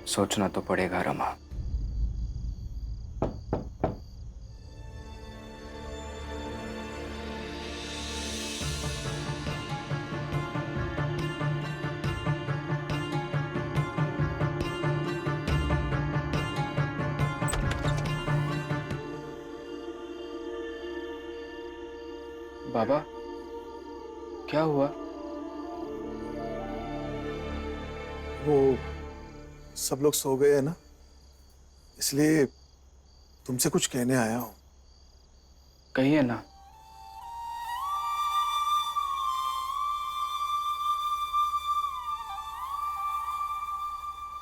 सोचना तो पड़ेगा रमा। बाबा, क्या हुआ? वो सब लोग सो गए हैं ना, इसलिए तुमसे कुछ कहने आया हूं। कहिए ना।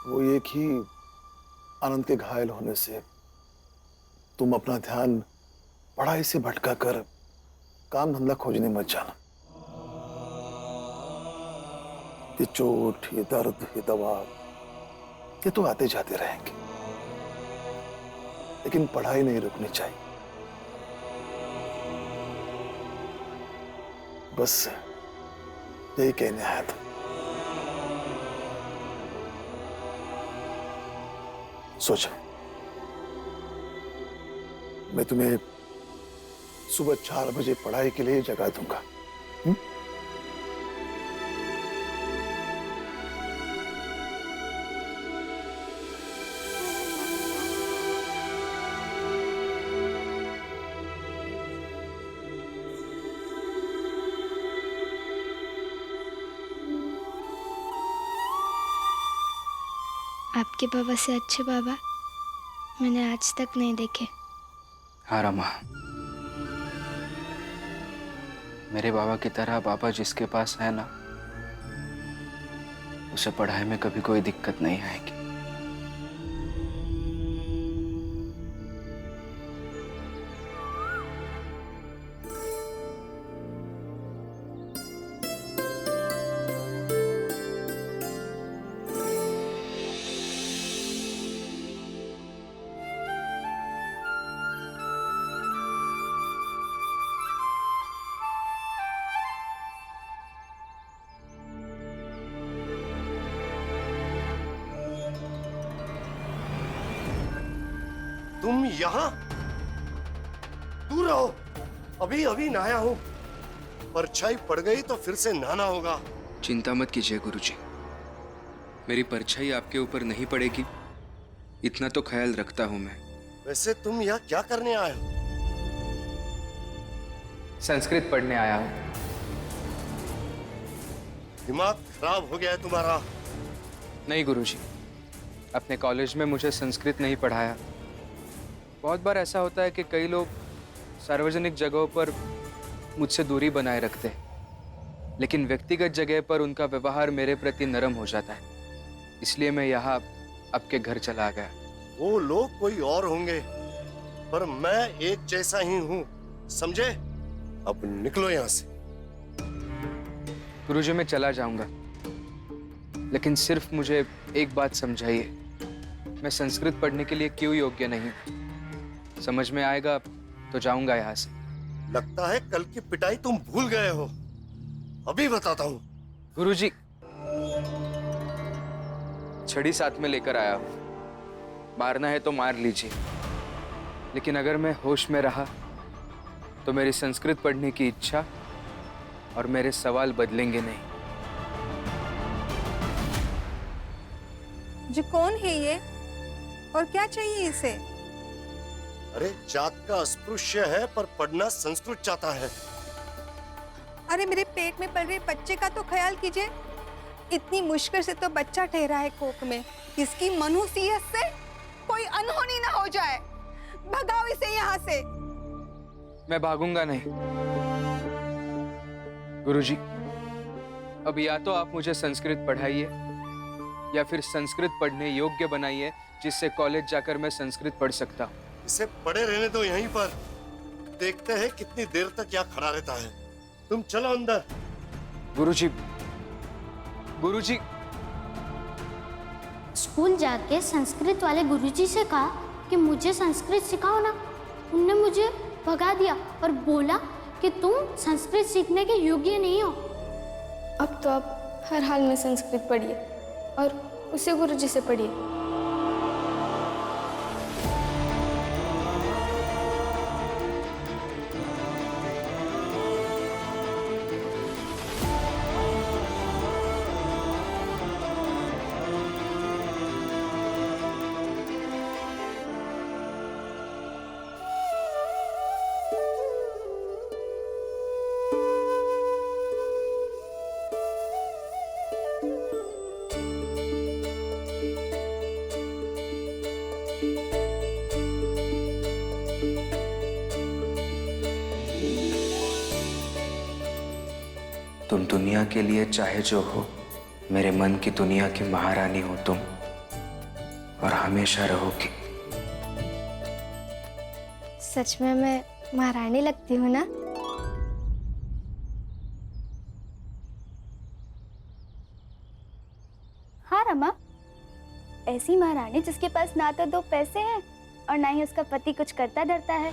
वो ये कि आनंद के घायल होने से तुम अपना ध्यान पढ़ाई से भटका कर काम धंधा खोजने मत जाना। ये चोट, ये दर्द, ये दवा, ये तो आते जाते रहेंगे, लेकिन पढ़ाई नहीं रुकनी चाहिए। बस यही कहने आया था। सोचो, मैं तुम्हें सुबह 4 बजे पढ़ाई के लिए जगा दूंगा। आपके बाबा से अच्छे बाबा मैंने आज तक नहीं देखे। हाँ रमा, मेरे बाबा की तरह बाबा जिसके पास है ना, उसे पढ़ाई में कभी कोई दिक्कत नहीं आएगी। तुम यहाँ? दूर रहो, अभी अभी नहाया हूं। परछाई पड़ गई तो फिर से नहाना होगा। चिंता मत कीजिए गुरुजी, मेरी परछाई आपके ऊपर नहीं पड़ेगी, इतना तो ख्याल रखता हूं मैं। वैसे तुम यहाँ क्या करने आए हो? संस्कृत पढ़ने आया हूं। दिमाग खराब हो गया है तुम्हारा। नहीं गुरुजी, अपने कॉलेज में मुझे संस्कृत नहीं पढ़ाया। बहुत बार ऐसा होता है कि कई लोग सार्वजनिक जगहों पर मुझसे दूरी बनाए रखते हैं, लेकिन व्यक्तिगत जगह पर उनका व्यवहार मेरे प्रति नरम हो जाता है। इसलिए मैं यहाँ आपके घर चला गया। वो लोग कोई और होंगे, पर मैं एक जैसा ही हूँ, समझे? अब निकलो यहाँ से। गुरुजी, मैं चला जाऊंगा, लेकिन सिर्फ मुझे एक बात समझाइए, मैं संस्कृत पढ़ने के लिए क्यों योग्य नहीं? समझ में आएगा तो जाऊंगा यहाँ से। लगता है कल की पिटाई तुम भूल गए हो। अभी बताता हूँ। गुरुजी, छड़ी साथ में लेकर आया हूं, मारना है तो मार लीजिए, लेकिन अगर मैं होश में रहा तो मेरी संस्कृत पढ़ने की इच्छा और मेरे सवाल बदलेंगे नहीं। जी, कौन है ये और क्या चाहिए इसे? अरे जात का अस्पृश्य है, पर पढ़ना संस्कृत चाहता है। अरे मेरे पेट में पल रहे बच्चे का तो ख्याल कीजिए। इतनी मुश्किल से तो बच्चा ठहरा है कोख में। इसकी मनुष्यत से कोई अनहोनी ना हो जाए। भगाओ इसे यहाँ से। मैं भागूंगा नहीं गुरुजी, अब या तो आप मुझे संस्कृत पढ़ाइए या फिर संस्कृत पढ़ने योग्य बनाइए, जिससे कॉलेज जाकर मैं संस्कृत पढ़ सकता हूँ। इसे पड़े रहने दो यहीं पर, देखते हैं कितनी देर तक यहाँ खड़ा रहता है। तुम चलो अंदर। गुरुजी, गुरुजी। स्कूल जाके संस्कृत वाले गुरुजी से कहा कि मुझे संस्कृत सिखाओ ना। उनने मुझे भगा दिया और बोला कि तुम संस्कृत सीखने के योग्य नहीं हो। अब तो आप हर हाल में संस्कृत पढ़िए और उसे गुरुजी से पढ़िए। दुनिया के लिए चाहे जो हो, मेरे मन की दुनिया की महारानी हो तुम, और हमेशा रहोगी। सच में मैं महारानी लगती हूँ ना? हाँ रमा, ऐसी महारानी जिसके पास ना तो 2 पैसे हैं और ना ही उसका पति कुछ करता धरता है।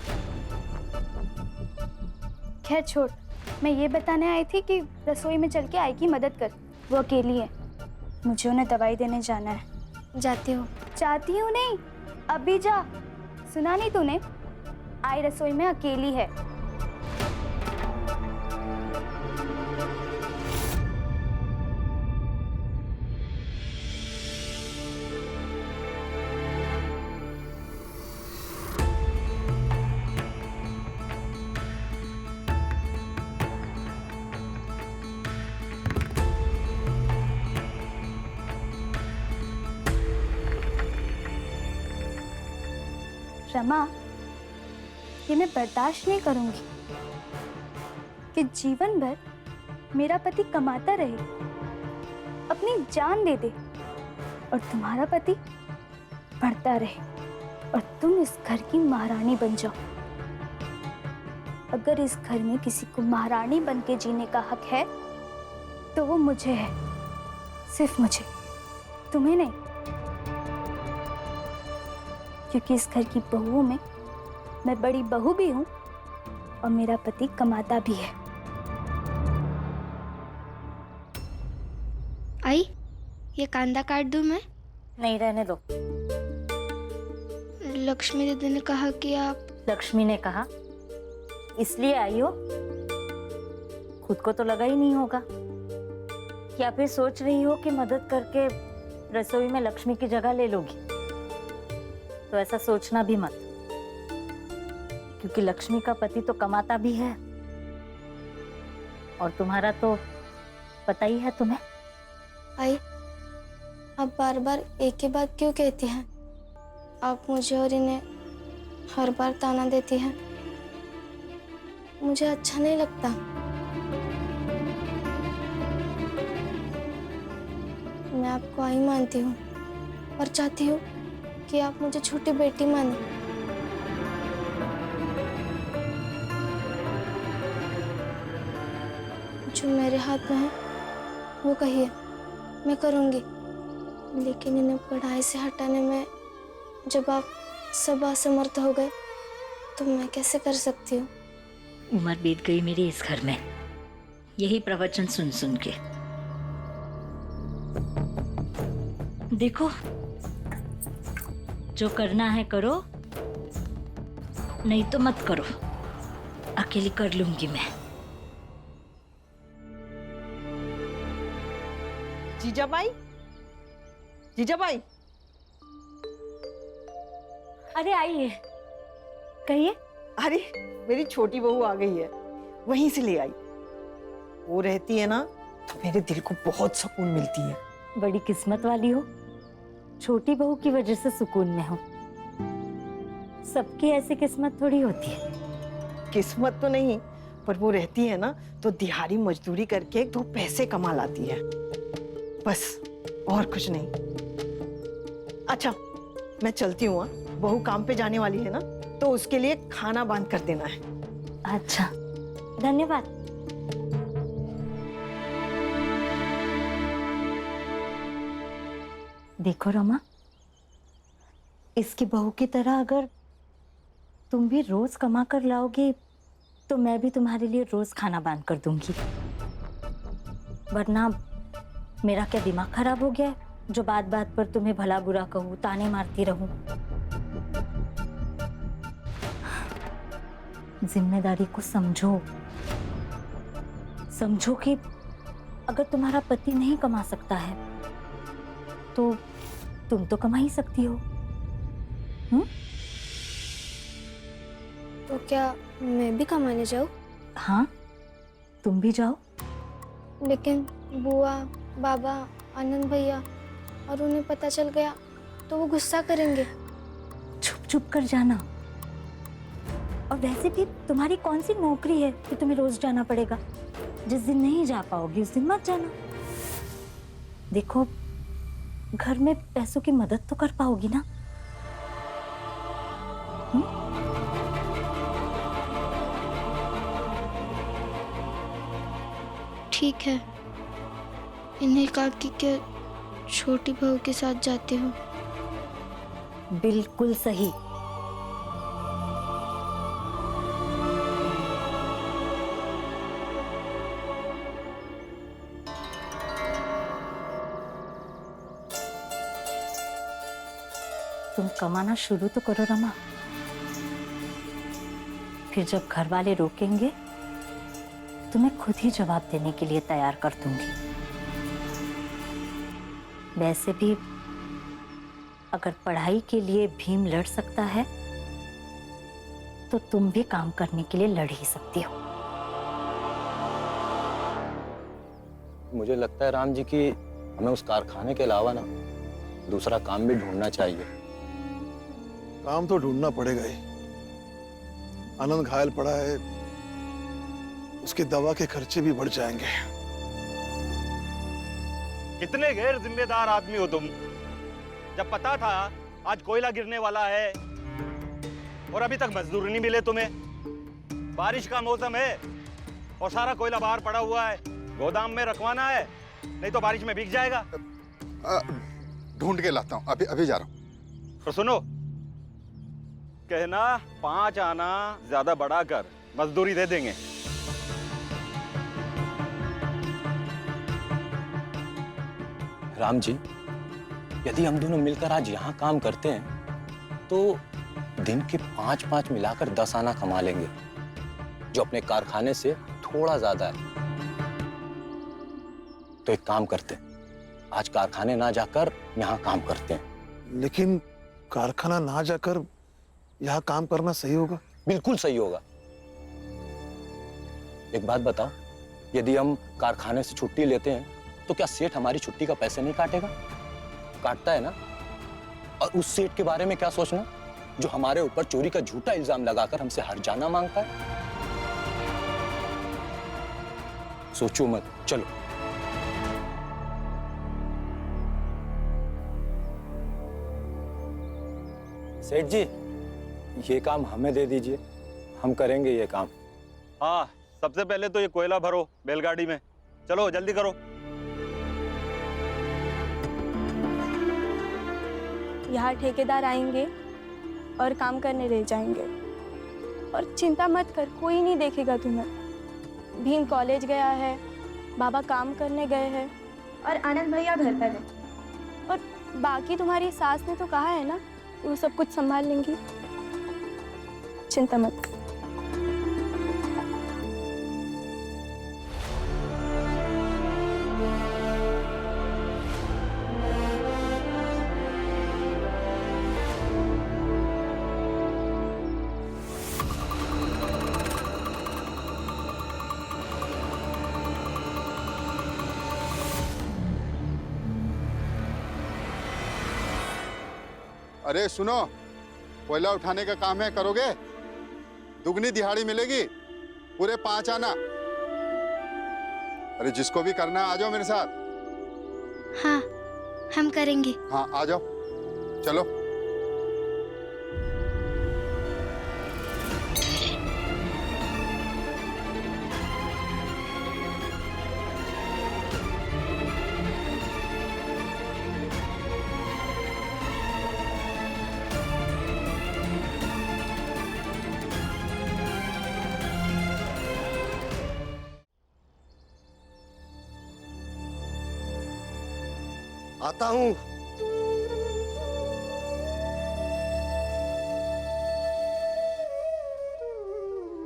खैर छोड़, मैं ये बताने आई थी कि रसोई में चल के आई की मदद कर, वो अकेली है, मुझे उन्हें दवाई देने जाना है। जाती हूँ। चाहती हूँ नहीं, अभी जा। सुना नहीं तूने? आई रसोई में अकेली है। रमा, ये मैं बर्दाश्त नहीं करूंगी कि जीवन भर मेरा पति कमाता रहे, अपनी जान दे दे, और तुम्हारा पति पढ़ता रहे और तुम इस घर की महारानी बन जाओ। अगर इस घर में किसी को महारानी बन के जीने का हक है तो वो मुझे है, सिर्फ मुझे, तुम्हें नहीं। क्योंकि इस घर की बहुओं में मैं बड़ी बहू भी हूँ और मेरा पति कमाता भी है। आई, ये कांदा काट दूं मैं? नहीं, रहने दो। लक्ष्मी दीदी ने कहा कि आप... लक्ष्मी ने कहा इसलिए आई हो? खुद को तो लगा ही नहीं होगा, या फिर सोच रही हो कि मदद करके रसोई में लक्ष्मी की जगह ले लोगी? तो ऐसा सोचना भी मत, क्योंकि लक्ष्मी का पति तो कमाता भी है और तुम्हारा तो पता ही है तुम्हें। आई, आप बार बार एक ही बात क्यों कहती हैं? आप मुझे और इन्हें हर बार ताना देती हैं, मुझे अच्छा नहीं लगता। मैं आपको आई मानती हूँ और चाहती हूँ कि आप मुझे छोटी बेटी माने। जो मेरे हाथ में है वो कहिए, मैं करूँगी। लेकिन इन्हें पढ़ाई से हटाने में जब आप सब असमर्थ हो गए तो मैं कैसे कर सकती हूँ? उम्र बीत गई मेरी इस घर में, यही प्रवचन सुन सुन के। देखो, जो करना है करो, नहीं तो मत करो, अकेली कर लूंगी मैं। जीजाबाई, जीजाबाई। अरे आइए, कहिए। अरे मेरी छोटी बहू आ गई है, वहीं से ले आई। वो रहती है ना तो मेरे दिल को बहुत सुकून मिलती है। बड़ी किस्मत वाली हो, छोटी बहू की वजह से सुकून में हो। सबकी ऐसी किस्मत थोड़ी होती है। किस्मत तो नहीं, पर वो रहती है ना तो दिहाड़ी मजदूरी करके 2 पैसे कमा लाती है, बस, और कुछ नहीं। अच्छा, मैं चलती हूँ। बहू काम पे जाने वाली है ना, तो उसके लिए खाना बांध कर देना है। अच्छा, धन्यवाद। देखो रमा, इसकी बहू की तरह अगर तुम भी रोज कमा कर लाओगी तो मैं भी तुम्हारे लिए रोज खाना बांध कर दूंगी। वरना मेरा क्या दिमाग खराब हो गया है जो बात बात पर तुम्हें भला बुरा कहूँ, ताने मारती रहूं। जिम्मेदारी को समझो, समझो कि अगर तुम्हारा पति नहीं कमा सकता है तो तुम तो कमा ही सकती हो। तो क्या मैं भी कमाने जाऊँ? हाँ, तुम भी जाओ। लेकिन बुआ, बाबा, आनंद भैया और उन्हें पता चल गया तो वो गुस्सा करेंगे। छुप छुप कर जाना। और वैसे भी तुम्हारी कौन सी नौकरी है कि तुम्हें रोज जाना पड़ेगा? जिस दिन नहीं जा पाओगी उस दिन मत जाना। देखो, घर में पैसों की मदद तो कर पाओगी ना? ठीक है, इन्हें काकी के छोटी बहू के साथ जाती हूँ। बिल्कुल सही। तुम कमाना शुरू तो करो रमा, फिर जब घर वाले रोकेंगे तुम्हें खुद ही जवाब देने के लिए तैयार कर दूंगी। वैसे भी अगर पढ़ाई के लिए भीम लड़ सकता है तो तुम भी काम करने के लिए लड़ ही सकती हो। मुझे लगता है राम जी कि हमें उस कारखाने के अलावा ना दूसरा काम भी ढूंढना चाहिए। काम तो ढूंढना पड़ेगा ही। आनंद घायल पड़ा है, उसकी दवा के खर्चे भी बढ़ जाएंगे। कितने गैर जिम्मेदार आदमी हो तुम। जब पता था आज कोयला गिरने वाला है और अभी तक मजदूर नहीं मिले तुम्हें। बारिश का मौसम है और सारा कोयला बाहर पड़ा हुआ है, गोदाम में रखवाना है, नहीं तो बारिश में भीग जाएगा। ढूंढ के लाता हूँ, अभी अभी जा रहा हूँ। तो सुनो, कहना 5 आना ज्यादा बढ़ा कर मजदूरी दे देंगे। राम जी, यदि हम दोनों मिलकर आज यहाँ काम करते हैं तो दिन के 5-5 मिलाकर 10 आना कमा लेंगे, जो अपने कारखाने से थोड़ा ज्यादा है। तो एक काम करते हैं, आज कारखाने ना जाकर यहाँ काम करते हैं। लेकिन कारखाना ना जाकर यहाँ काम करना सही होगा? बिल्कुल सही होगा। एक बात बताओ, यदि हम कारखाने से छुट्टी लेते हैं तो क्या सेठ हमारी छुट्टी का पैसे नहीं काटेगा? काटता है ना। और उस सेठ के बारे में क्या सोचना जो हमारे ऊपर चोरी का झूठा इल्जाम लगाकर हमसे हर्जाना मांगता है। सोचो मत, चलो। सेठ जी, ये काम हमें दे दीजिए, हम करेंगे ये काम। हाँ, सबसे पहले तो ये कोयला भरो बैलगाड़ी में। चलो जल्दी करो। यहाँ ठेकेदार आएंगे और काम करने ले जाएंगे। और चिंता मत कर, कोई नहीं देखेगा तुम्हें। भीम कॉलेज गया है, बाबा काम करने गए हैं और आनंद भैया घर पर है। और बाकी तुम्हारी सास ने तो कहा है ना, वो सब कुछ संभाल लेंगी। चिंता मत कर। अरे सुनो, कोयला उठाने का काम है, करोगे? दुगनी दिहाड़ी मिलेगी, पूरे 5 आना। अरे जिसको भी करना है आ जाओ मेरे साथ। हाँ, हम करेंगे। हाँ आ जाओ, चलो। आता हूं।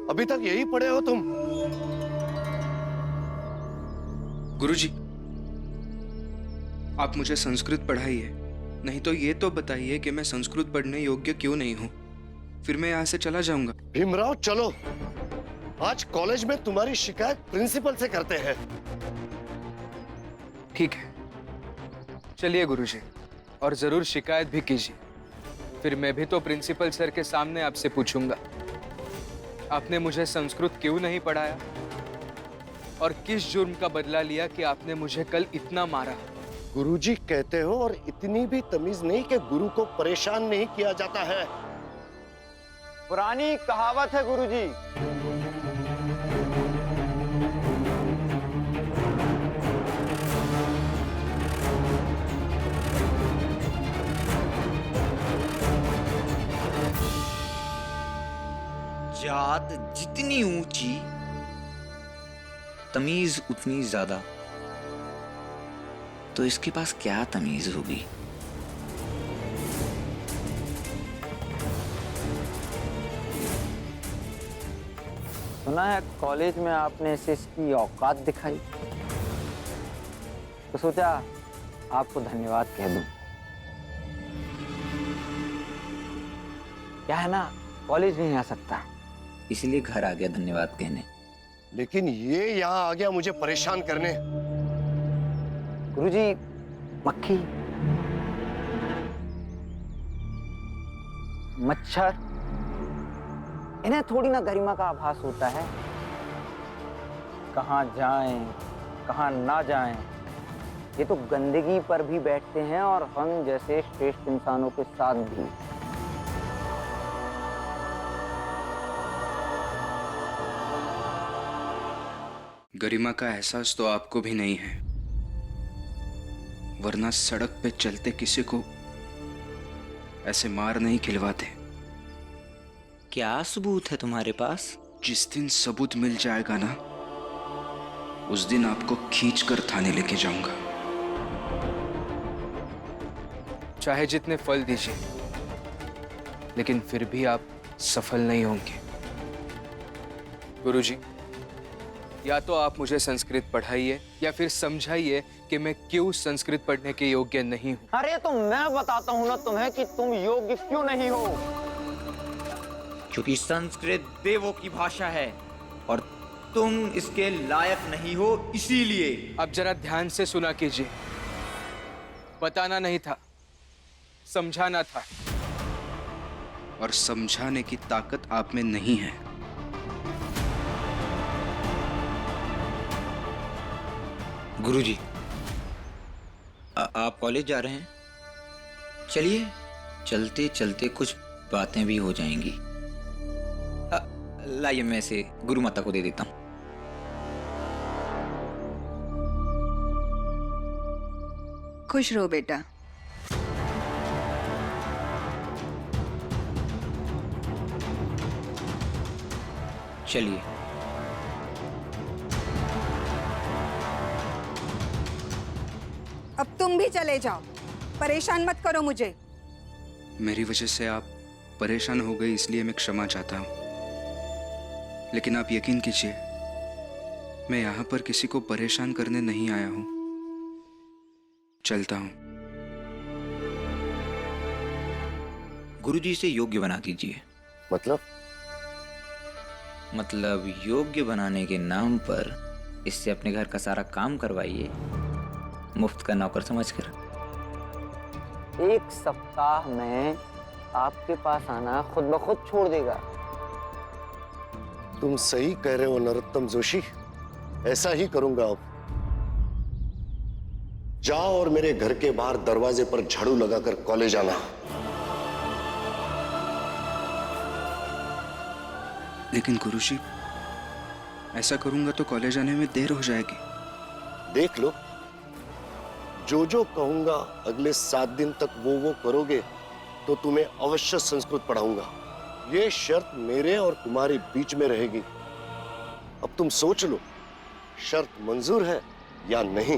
अभी तक यही पड़े हो तुम? गुरुजी, आप मुझे संस्कृत पढ़ाइए, नहीं तो ये तो बताइए कि मैं संस्कृत पढ़ने योग्य क्यों नहीं हूं, फिर मैं यहाँ से चला जाऊंगा। भीमराव चलो, आज कॉलेज में तुम्हारी शिकायत प्रिंसिपल से करते हैं। ठीक है, चलिए गुरुजी, और जरूर शिकायत भी कीजिए। फिर मैं भी तो प्रिंसिपल सर के सामने आपसे पूछूंगा, आपने मुझे संस्कृत क्यों नहीं पढ़ाया? और किस जुर्म का बदला लिया कि आपने मुझे कल इतना मारा? गुरुजी कहते हो और इतनी भी तमीज नहीं कि गुरु को परेशान नहीं किया जाता है। पुरानी कहावत है गुरुजी। जात जितनी ऊंची, तमीज उतनी ज्यादा। तो इसके पास क्या तमीज होगी? सुना है कॉलेज में आपने इसे इसकी औकात दिखाई, तो सोचा आपको धन्यवाद कह दूं। क्या है ना, कॉलेज नहीं आ सकता, इसलिए घर आ गया धन्यवाद कहने। लेकिन ये यहाँ आ गया मुझे परेशान करने। गुरुजी, मक्खी, मच्छर, इन्हें थोड़ी ना गरिमा का आभास होता है। कहाँ जाएं, कहाँ ना जाएं, ये तो गंदगी पर भी बैठते हैं और हम जैसे श्रेष्ठ इंसानों के साथ भी। गरिमा का एहसास तो आपको भी नहीं है, वरना सड़क पे चलते किसी को ऐसे मार नहीं खिलवाते। क्या सबूत है तुम्हारे पास? जिस दिन सबूत मिल जाएगा ना, उस दिन आपको खींच कर थाने लेके जाऊंगा। चाहे जितने फल दीजिए, लेकिन फिर भी आप सफल नहीं होंगे। गुरुजी, या तो आप मुझे संस्कृत पढ़ाइए या फिर समझाइए कि मैं क्यों संस्कृत पढ़ने के योग्य नहीं हूं। अरे तो मैं बताता हूं ना तुम्हें कि तुम योग्य क्यों नहीं हो। क्योंकि संस्कृत देवों की भाषा है और तुम इसके लायक नहीं हो, इसीलिए। अब जरा ध्यान से सुना कीजिए। बताना नहीं था, समझाना था, और समझाने की ताकत आप में नहीं है। गुरुजी, आप कॉलेज जा रहे हैं? चलिए, चलते चलते कुछ बातें भी हो जाएंगी। लाइए, मैं इसे गुरु माता को दे देता हूं। खुश रहो बेटा। चलिए। अब तुम भी चले जाओ, परेशान मत करो मुझे। मेरी वजह से आप परेशान हो गई, इसलिए मैं क्षमा चाहता हूं। लेकिन आप यकीन कीजिए, मैं यहां पर किसी को परेशान करने नहीं आया हूं। चलता हूं। गुरुजी से योग्य बना दीजिए। मतलब योग्य बनाने के नाम पर इससे अपने घर का सारा काम करवाइए, मुफ्त का नौकर समझकर। 1 सप्ताह में आपके पास आना खुद ब खुद छोड़ देगा। तुम सही कह रहे हो नरोत्तम जोशी, ऐसा ही करूंगा अब। जाओ और मेरे घर के बाहर दरवाजे पर झाड़ू लगाकर कॉलेज आना। लेकिन गुरुजी, ऐसा करूंगा तो कॉलेज आने में देर हो जाएगी। देख लो, जो जो कहूंगा अगले 7 दिन तक वो करोगे तो तुम्हें अवश्य संस्कृत पढ़ाऊंगा। ये शर्त मेरे और तुम्हारे बीच में रहेगी। अब तुम सोच लो, शर्त मंजूर है या नहीं।